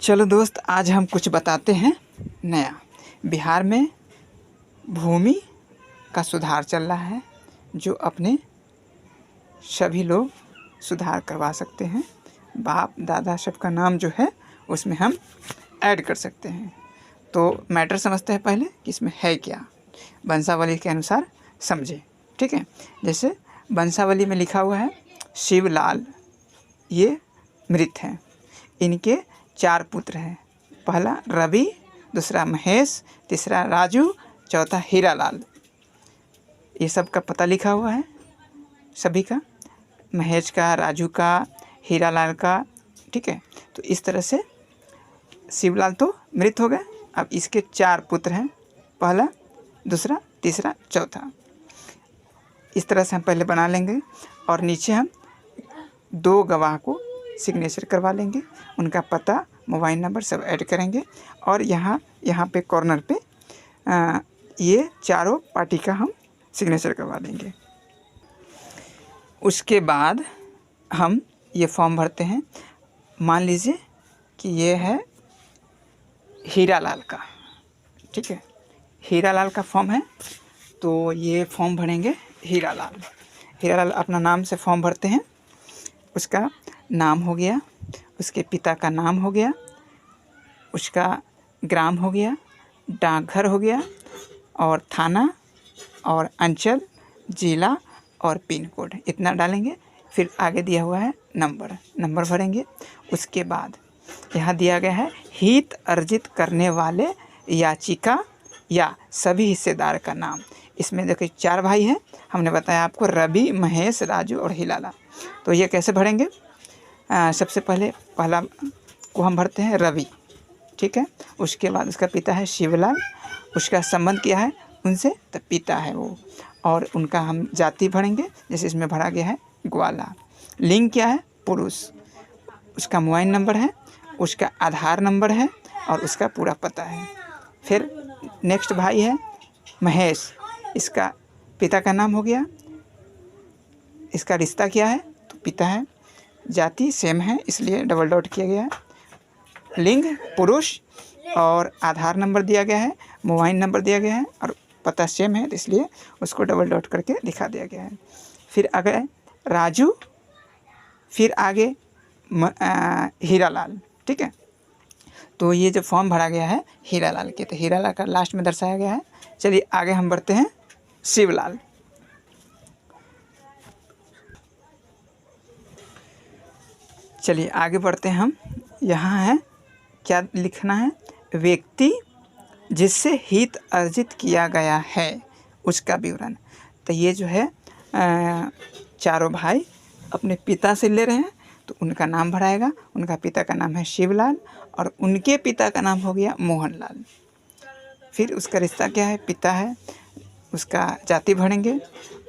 चलो दोस्त, आज हम कुछ बताते हैं नया। बिहार में भूमि का सुधार चल रहा है, जो अपने सभी लोग सुधार करवा सकते हैं। बाप दादा सबका नाम जो है उसमें हम ऐड कर सकते हैं। तो मैटर समझते हैं पहले कि इसमें है क्या, वंशावली के अनुसार समझे। ठीक है, जैसे वंशावली में लिखा हुआ है शिवलाल ये मृत हैं। इनके 4 पुत्र हैं। पहला रवि, दूसरा महेश, तीसरा राजू, चौथा हीरालाल। ये सब का पता लिखा हुआ है सभी का, महेश का, राजू का, हीरालाल का। ठीक है, तो इस तरह से शिवलाल तो मृत हो गए। अब इसके 4 पुत्र हैं, पहला, दूसरा, तीसरा, चौथा। इस तरह से हम पहले बना लेंगे और नीचे हम 2 गवाह को सिग्नेचर करवा लेंगे, उनका पता, मोबाइल नंबर सब ऐड करेंगे और यहाँ पे कॉर्नर पे ये चारों पार्टी का हम सिग्नेचर करवा लेंगे। उसके बाद हम ये फॉर्म भरते हैं। मान लीजिए कि ये है हीरालाल का। ठीक है, हीरालाल का फॉर्म है, तो ये फॉर्म भरेंगे हीरालाल अपना नाम से फॉर्म भरते हैं। उसका नाम हो गया, उसके पिता का नाम हो गया, उसका ग्राम हो गया, डाकघर हो गया, और थाना और अंचल, जिला और पिन कोड, इतना डालेंगे। फिर आगे दिया हुआ है नंबर भरेंगे। उसके बाद यहाँ दिया गया है हित अर्जित करने वाले याचिका या सभी हिस्सेदार का नाम। इसमें देखिए 4 भाई हैं, हमने बताया आपको, रवि, महेश, राजू और हीरालाल। तो ये कैसे भरेंगे? सबसे पहला को हम भरते हैं रवि। ठीक है, उसके बाद उसका पिता है शिवलाल, उसका संबंध क्या है उनसे, तो पिता है वो, और उनका हम जाति भरेंगे। जैसे इसमें भरा गया है ग्वाला। लिंग क्या है? पुरुष। उसका मोबाइल नंबर है, उसका आधार नंबर है और उसका पूरा पता है। फिर नेक्स्ट भाई है महेश, इसका पिता का नाम हो गया, इसका रिश्ता क्या है, तो पिता है, जाति सेम है इसलिए डबल डॉट किया गया है, लिंग पुरुष और आधार नंबर दिया गया है, मोबाइल नंबर दिया गया है और पता सेम है, तो इसलिए उसको डबल डॉट करके दिखा दिया गया है। फिर आगे राजू, फिर आगे हीरालाल। ठीक है, तो ये जो फॉर्म भरा गया है हीरालाल के, तो हीरालाल का लास्ट में दर्शाया गया है। चलिए आगे हम बढ़ते हैं शिवलाल। चलिए आगे बढ़ते हैं हम। यहाँ है क्या लिखना है? व्यक्ति जिससे हित अर्जित किया गया है उसका विवरण। तो ये जो है चारों भाई अपने पिता से ले रहे हैं, तो उनका नाम भराएगा। उनका पिता का नाम है शिवलाल और उनके पिता का नाम हो गया मोहनलाल। फिर उसका रिश्ता क्या है? पिता है, उसका जाति भरेंगे,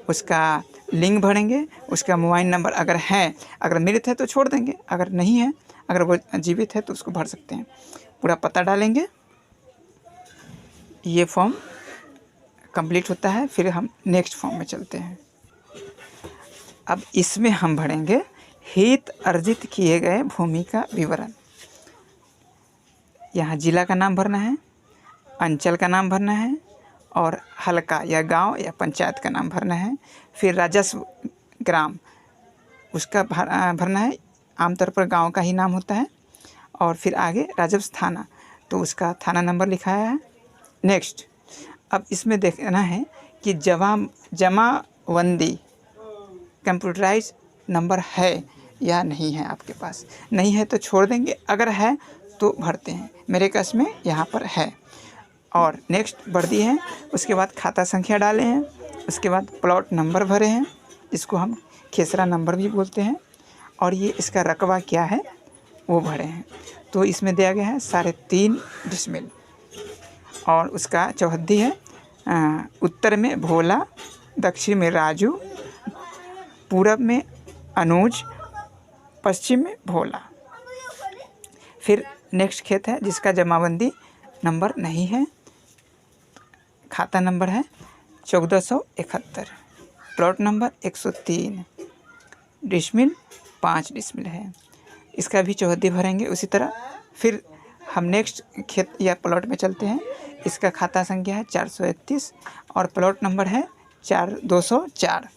उसका लिंग भरेंगे, उसका मोबाइल नंबर अगर है, अगर मृत है तो छोड़ देंगे, अगर नहीं है, अगर वो जीवित है तो उसको भर सकते हैं। पूरा पता डालेंगे। ये फॉर्म कंप्लीट होता है। फिर हम नेक्स्ट फॉर्म में चलते हैं। अब इसमें हम भरेंगे हित अर्जित किए गए भूमि का विवरण। यहाँ जिला का नाम भरना है, अंचल का नाम भरना है और हल्का या गांव या पंचायत का नाम भरना है। फिर राजस्व ग्राम उसका भरना है, आमतौर पर गांव का ही नाम होता है। और फिर आगे राजस्व थाना, तो उसका थाना नंबर लिखाया है। नेक्स्ट, अब इसमें देखना है कि जमाबंदी कंप्यूटराइज नंबर है या नहीं है। आपके पास नहीं है तो छोड़ देंगे, अगर है तो भरते हैं। मेरे केस में यहाँ पर है। और नेक्स्ट बढ़ दी है। उसके बाद खाता संख्या डाले हैं, उसके बाद प्लॉट नंबर भरे हैं, इसको हम खेसरा नंबर भी बोलते हैं, और ये इसका रकबा क्या है वो भरे हैं। तो इसमें दिया गया है 3.5 डिसमिल और उसका चौहद्दी है। उत्तर में भोला, दक्षिण में राजू, पूरब में अनुज, पश्चिम में भोला। फिर नेक्स्ट खेत है जिसका जमाबंदी नंबर नहीं है, खाता नंबर है 1471, प्लॉट नंबर 103, डिसमिल 5 डिसमिल है। इसका भी चौहद्दी भरेंगे उसी तरह। फिर हम नेक्स्ट खेत या प्लॉट में चलते हैं। इसका खाता संख्या है 431 और प्लॉट नंबर है 204।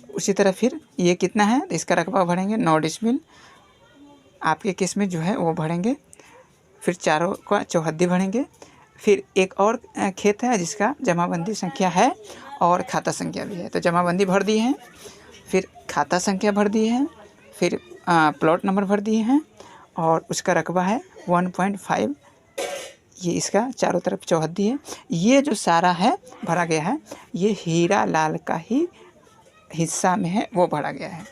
उसी तरह फिर ये कितना है, तो इसका रकबा भरेंगे 9 डिसमिल। आपके केस में जो है वो भरेंगे। फिर चारों का चौहद्दी भरेंगे। फिर एक और खेत है जिसका जमाबंदी संख्या है और खाता संख्या भी है, तो जमाबंदी भर दिए हैं, फिर खाता संख्या भर दिए हैं, फिर प्लॉट नंबर भर दिए हैं और उसका रकबा है 1.5। ये इसका चारों तरफ चौहद्दी है। ये जो सारा है भरा गया है, ये हीरा लाल का ही हिस्सा में है, वो भरा गया है।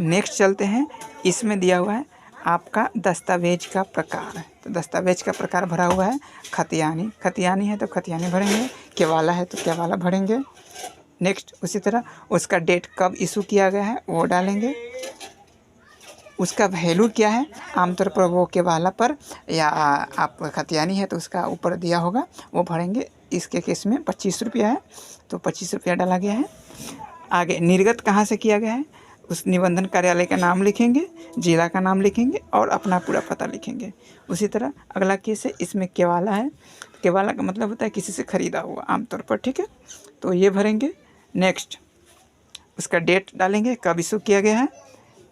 नेक्स्ट चलते हैं। इसमें दिया हुआ है आपका दस्तावेज का प्रकार। तो दस्तावेज का प्रकार भरा हुआ है खतियानी। खतियानी है तो खतियानी भरेंगे, केवाला है तो केवाला भरेंगे। नेक्स्ट उसी तरह उसका डेट कब इशू किया गया है वो डालेंगे। उसका वैल्यू क्या है, आमतौर पर वो केवाला पर या आप खतियानी है तो उसका ऊपर दिया होगा वो भरेंगे। इसके केस में 25 रुपया है तो 25 रुपया डाला गया है। आगे निर्गत कहाँ से किया गया है, उस निबंधन कार्यालय का नाम लिखेंगे, जिला का नाम लिखेंगे और अपना पूरा पता लिखेंगे। उसी तरह अगला केस है, इसमें केवाला है। केवाला का मतलब होता है किसी से ख़रीदा हुआ आमतौर पर, ठीक है, तो ये भरेंगे। नेक्स्ट उसका डेट डालेंगे, कब इशू किया गया है।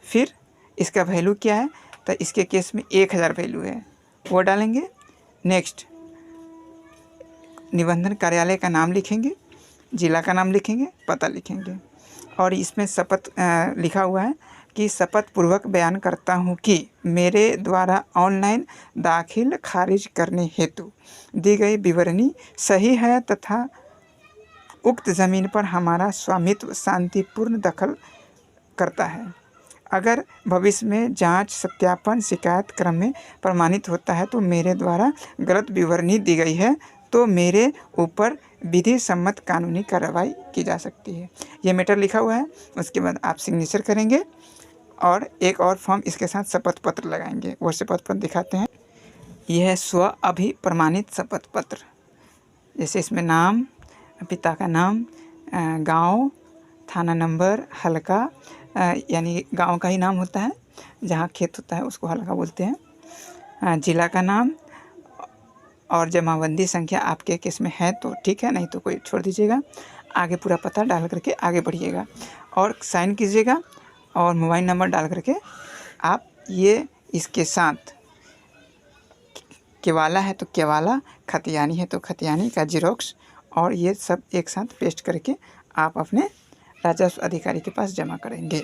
फिर इसका वैल्यू क्या है, तो इसके केस में 1000 वैल्यू है, वो डालेंगे। नेक्स्ट निबंधन कार्यालय का नाम लिखेंगे, जिला का नाम लिखेंगे, पता लिखेंगे। और इसमें शपथ लिखा हुआ है कि शपथ पूर्वक बयान करता हूँ कि मेरे द्वारा ऑनलाइन दाखिल खारिज करने हेतु दी गई विवरणी सही है तथा उक्त ज़मीन पर हमारा स्वामित्व शांतिपूर्ण दखल करता है। अगर भविष्य में जांच सत्यापन शिकायत क्रम में प्रमाणित होता है तो मेरे द्वारा गलत विवरणी दी गई है तो मेरे ऊपर विधि सम्मत कानूनी कार्रवाई की जा सकती है। ये मैटर लिखा हुआ है। उसके बाद आप सिग्नेचर करेंगे और एक और फॉर्म इसके साथ शपथ पत्र लगाएंगे। वो शपथ पत्र दिखाते हैं। यह है स्व अभिप्रमाणित शपथ पत्र। जैसे इसमें नाम, पिता का नाम, गांव, थाना नंबर, हल्का, यानी गांव का ही नाम होता है, जहाँ खेत होता है उसको हल्का बोलते हैं, जिला का नाम और जमाबंदी संख्या आपके केस में है तो ठीक है, नहीं तो कोई छोड़ दीजिएगा। आगे पूरा पता डाल करके आगे बढ़िएगा और साइन कीजिएगा और मोबाइल नंबर डाल करके आप ये इसके साथ केवाला है तो केवाला, खतियानी है तो खतियानी का जीरोक्स और ये सब एक साथ पेस्ट करके आप अपने राजस्व अधिकारी के पास जमा करेंगे।